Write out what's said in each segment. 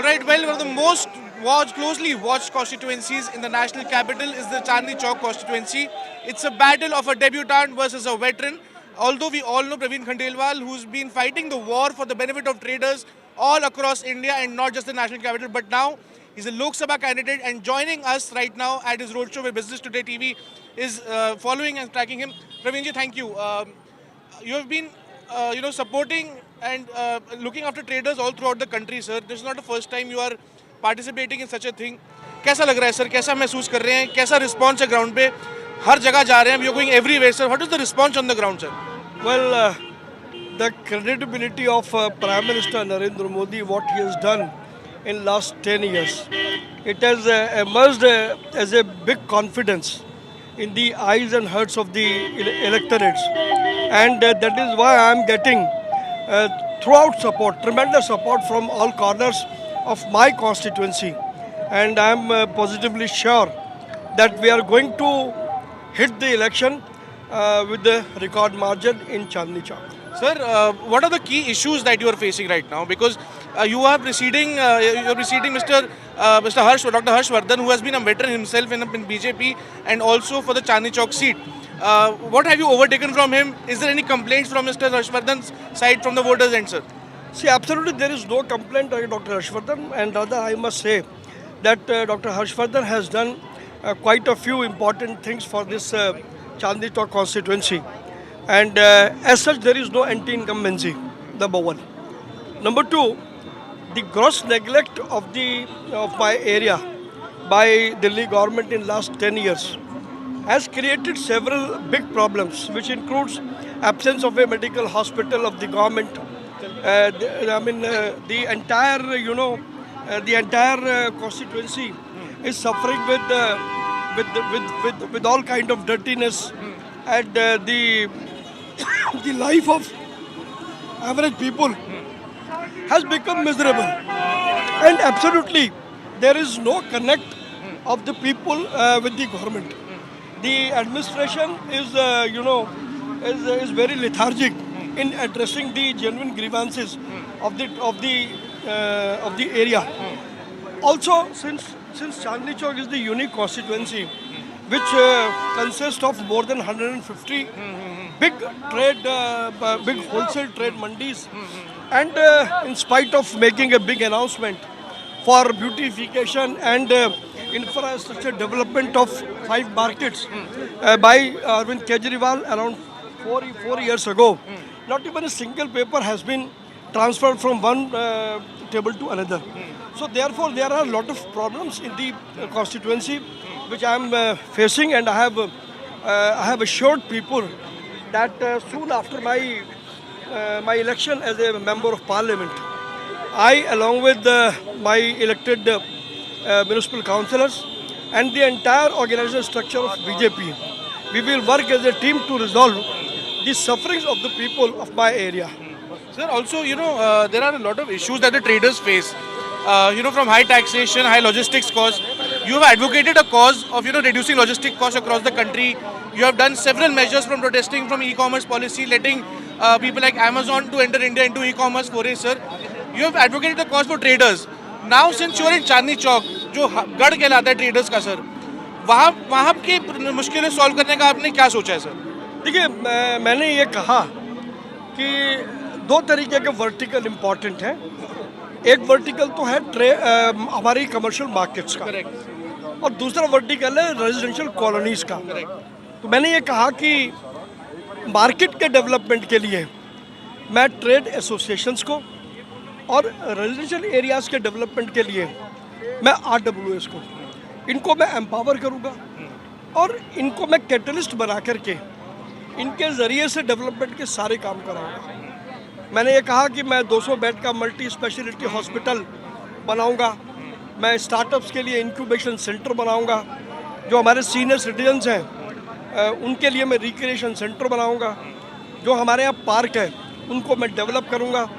All right, well, one of the most closely watched constituencies in the national capital is the Chandni Chowk constituency. It's a battle of a debutant versus a veteran. Although we all know Praveen Khandelwal, who's been fighting the war for the benefit of traders all across India and not just the national capital, but now he's a Lok Sabha candidate and joining us right now at his roadshow with Business Today TV is following and tracking him. Praveenji, thank you. You have been, supporting and looking after traders all throughout the country, sir. This is not the first time you are participating in such a thing. कैसा लग रहा है sir? कैसा महसूस कर रहे हैं? कैसा रिस्पॉन्स है ग्राउंड पे? हर जगह जा रहे हैं. We are going everywhere, sir. What is the response on the ground, sir? Well, the credibility of Prime Minister Narendra Modi, what he has done in last 10 years, it has emerged as a big confidence in the eyes and hearts of the electorates, and that is why I am getting throughout support, tremendous support from all corners of my constituency, and I am positively sure that we are going to hit the election with the record margin in Chandni Chowk. Sir, what are the key issues that you are facing right now? Because you are preceding Mr. Dr. Harshvardhan, who has been a veteran himself in BJP and also for the Chandni Chowk seat. What have you overtaken from him? Is there any complaints from Mr. Harshvardhan's side from the voters' end, sir? See, absolutely there is no complaint by Dr. Harshvardhan, and rather I must say that Dr. Harshvardhan has done quite a few important things for this Chandni Chowk constituency. And as such, there is no anti-incumbency, number one. Number two, the gross neglect of my area by Delhi government in last 10 years has created several big problems, which includes absence of a medical hospital of the government. The entire constituency is suffering with all kind of dirtiness, and the life of average people has become miserable, and absolutely there is no connect of the people with the government. The administration is very lethargic in addressing the genuine grievances of the area. Also, since Chandni Chowk is the unique constituency which consists of more than 150 big wholesale trade mandis, and in spite of making a big announcement for beautification and infrastructure development of 5 markets by Arvind Kejriwal around 4 years ago, not even a single paper has been transferred from one table to another. So therefore there are a lot of problems in the constituency which I am facing, and I have assured people that soon after my election as a member of parliament, I, along with my elected municipal councillors and the entire organizational structure of BJP, we will work as a team to resolve the sufferings of the people of my area. Sir, also, there are a lot of issues that the traders face. From high taxation, high logistics costs. You have advocated a cause of, reducing logistic costs across the country. You have done several measures from protesting from e-commerce policy, letting people like Amazon to enter India into e-commerce foray, sir. You have advocated a cause for traders. Now, since you are in Chandni Chowk, जो गढ़ कहलाता है traders का, sir, वहाँ की मुश्किलें solve करने का आपने क्या सोचा है, सर? देखिए, मैंने ये कहा कि 2 तरीके के वर्टिकल इम्पॉर्टेंट हैं. एक वर्टिकल तो है हमारी कमर्शियल मार्केट्स का, और दूसरा वर्टिकल है रेजिडेंशियल कॉलोनीज़ का. तो मैंने ये कहा कि मार्केट के डेवलपमेंट के लिए मैं ट्रेड एसोसिएशंस को और रेजिडेंशियल एरियाज़ के डेवलपमेंट के लिए मैं RWS को, इनको मैं एम्पावर करूँगा और इनको मैं कैटलिस्ट बना करके इनके ज़रिए से डेवलपमेंट के सारे काम कराऊँगा. मैंने ये कहा कि मैं 200 बेड का मल्टी स्पेशलिटी हॉस्पिटल बनाऊंगा. मैं स्टार्टअप्स के लिए इंक्यूबेशन सेंटर बनाऊंगा. जो हमारे सीनियर सिटीजन्स हैं उनके लिए मैं रिक्रिएशन सेंटर बनाऊंगा. जो हमारे यहाँ पार्क है उनको मैं डेवलप करूंगा.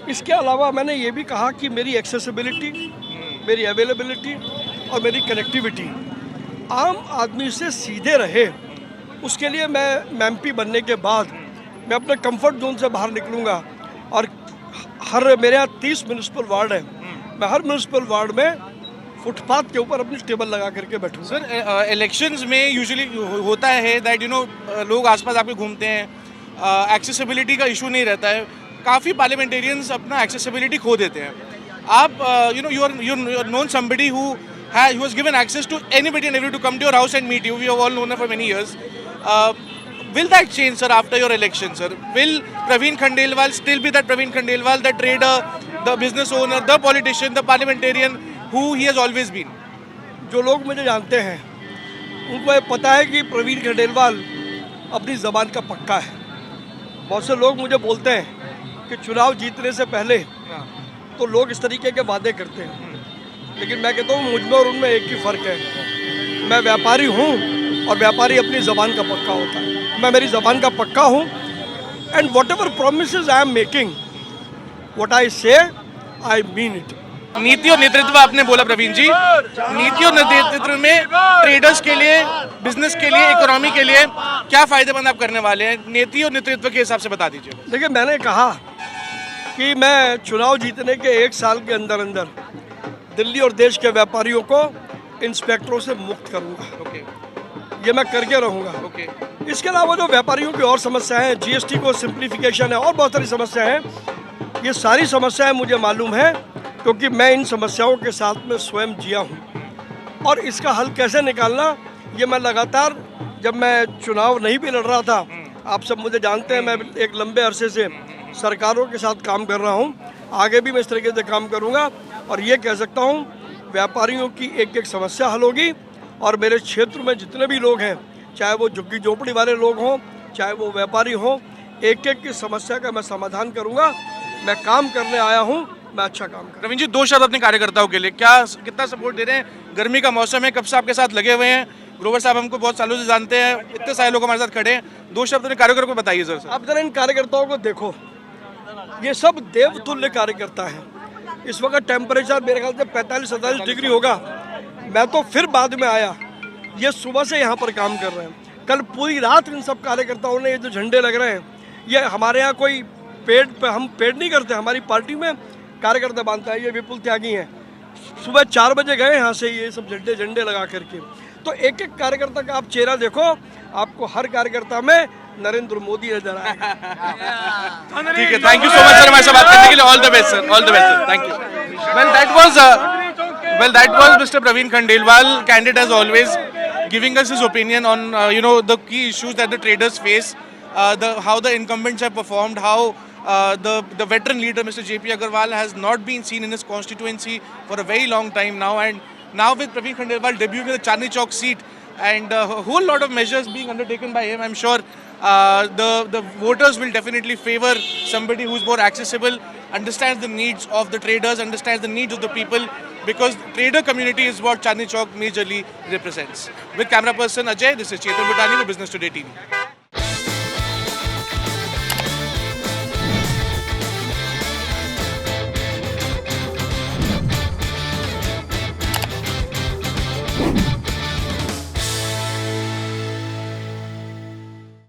इसके अलावा मैंने ये भी कहा कि मेरी एक्सेसिबिलिटी, मेरी अवेलेबिलिटी और मेरी कनेक्टिविटी आम आदमी से सीधे रहे, उसके लिए मैं MP बनने के बाद मैं अपने कंफर्ट जोन से बाहर निकलूँगा. और मेरे यहाँ 30 म्यूनिसिपल वार्ड है, मैं हर म्यूनसिपल वार्ड में फुटपाथ के ऊपर अपनी टेबल लगा करके बैठूंगा। सर इलेक्शंस में यूजुअली होता है दैट लोग आसपास आपके घूमते हैं, एक्सेसिबिलिटी का इशू नहीं रहता है, काफ़ी पार्लियामेंटेरियंस अपना एक्सेसिबिलिटी खो देते हैं। आप you are known somebody who has given access to anybody and everybody to come to your house and meet you. We have all known her for many years. Will that change, sir, after your election, sir? Will Praveen Khandelwal still be that Praveen Khandelwal, the trader, the business owner, the politician, the parliamentarian who he has always been? जो लोग मुझे जानते हैं उनको ये पता है कि प्रवीण खंडेलवाल अपनी ज़बान का पक्का है। बहुत से लोग मुझे बोलते हैं कि चुनाव जीतने से पहले तो लोग इस तरीके के वादे करते हैं, लेकिन मैं कहता हूँ मुझ में और उनमें एक ही फ़र्क है। मैं व्यापारी हूँ और व्यापारी अपनी ज़बान का पक्का होता है। मैं मेरी ज़बान का पक्का हूँ and what ever promise I am making, what I से आई मीन इट। नीति और नेतृत्व आपने बोला प्रवीण जी, नीति और नेतृत्व में ट्रेडर्स के लिए, बिजनेस के लिए, इकोनॉमी के लिए क्या फायदेमंद आप करने वाले हैं? नीति और नेतृत्व के हिसाब से बता दीजिए। देखिए, मैंने कहा कि मैं चुनाव जीतने के 1 साल के अंदर अंदर दिल्ली और देश के व्यापारियों को इंस्पेक्टरों से मुक्त करूंगा। ये मैं करके रहूंगा। इसके अलावा जो व्यापारियों की और समस्याएं हैं, जीएसटी को सिंप्लीफिकेशन है और बहुत सारी समस्याएं हैं, ये सारी समस्याएं मुझे मालूम है क्योंकि मैं इन समस्याओं के साथ में स्वयं जिया हूँ। और इसका हल कैसे निकालना, ये मैं लगातार, जब मैं चुनाव नहीं भी लड़ रहा था, आप सब मुझे जानते हैं, मैं एक लंबे अरसे से सरकारों के साथ काम कर रहा हूँ, आगे भी मैं इस तरीके से काम करूँगा। और ये कह सकता हूँ व्यापारियों की एक एक समस्या हल होगी और मेरे क्षेत्र में जितने भी लोग हैं, चाहे वो झुग्गी झोपड़ी वाले लोग हों, चाहे वो व्यापारी हों, एक एक की समस्या का मैं समाधान करूँगा। मैं काम करने आया हूँ, मैं अच्छा काम करूँ। प्रवीण जी, 2 शब्द अपने कार्यकर्ताओं के लिए, कितना सपोर्ट दे रहे हैं? गर्मी का मौसम है, कब से आपके साथ लगे हुए हैं? ग्रोवर साहब हमको बहुत सालों से जानते हैं, इतने सारे लोग हमारे साथ खड़े हैं। 2 शब्द अपने कार्यकर्ताओं को बताइए सर। आप जरा इन कार्यकर्ताओं को देखो, ये सब देवतुल्य कार्यकर्ता हैं। इस वक्त टेम्परेचर मेरे ख्याल से 45-47 डिग्री होगा। मैं तो फिर बाद में आया, ये सुबह से यहाँ पर काम कर रहे हैं। कल पूरी रात इन सब कार्यकर्ताओं ने, ये जो झंडे लग रहे हैं, ये हमारे यहाँ कोई पेड पे हम पेड नहीं करते, हमारी पार्टी में कार्यकर्ता बांधता है। ये विपुल त्यागी हैं, सुबह 4 बजे गए यहाँ से ये सब झंडे लगा करके। तो एक एक कार्यकर्ता का आप चेहरा देखो, आपको हर कार्यकर्ता में नरेंद्र मोदी नजर आएगा। ठीक है, thank you so much sir हमारे साथ बात करने के लिए। All the best sir, all the best sir, thank you. Well, that was Mr. Praveen Khandelwal, candid as always, giving us his opinion on the key issues that the traders face, how the incumbents have performed, how the veteran leader Mr. JP Agarwal has not been seen in his constituency for a very long time now, and now with Praveen Khandelwal debuting in the Chandni Chowk seat and a whole lot of measures being undertaken by him, I'm sure the voters will definitely favor somebody who's more accessible, understands the needs of the traders, understands the needs of the people, because trader community is what Chandni Chowk majorly represents. With camera person Ajay, this is Chetan Bhutani for Business Today TV.